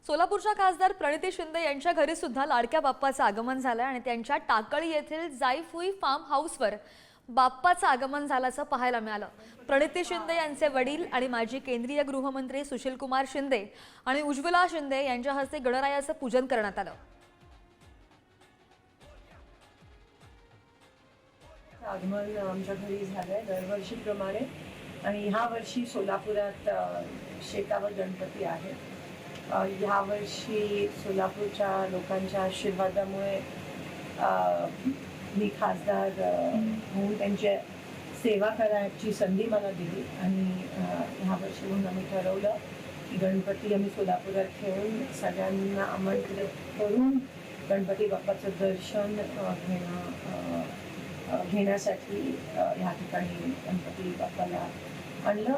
सोलापूरच्या खासदार प्रणिती शिंदे यांच्या घरी सुद्धा लाडक्या बाप्पाचं आगमन झालं आणि त्यांच्या टाकळी येथील जाईफुई फार्म हाऊसवर बाप्पाचं आगमन झाल्याचं पाहायला मिळालं। प्रणिती शिंदे यांचे वडील आणि माजी केंद्रीय गृहमंत्री सुशीलकुमार शिंदे आणि उज्ज्वला शिंदे यांच्या हस्ते गणरायाचं पूजन करण्यात आलं। आगमन आमच्या घरी झालंय दरवर्षीप्रमाणे आणि ह्या वर्षी सोलापुरात शेतावर गणपती आहे। ह्या वर्षी सोलापूरच्या लोकांच्या आशीर्वादामुळे मी खासदार होऊन त्यांची सेवा करायची संधी मला दिली आणि ह्या वर्षी म्हणून आम्ही ठरवलं की गणपती आम्ही सोलापुरात ठेवून सगळ्यांना आमंत्रित करून गणपती बाप्पाचं दर्शन घेण्यासाठी ह्या ठिकाणी गणपती बाप्पाला आणलं।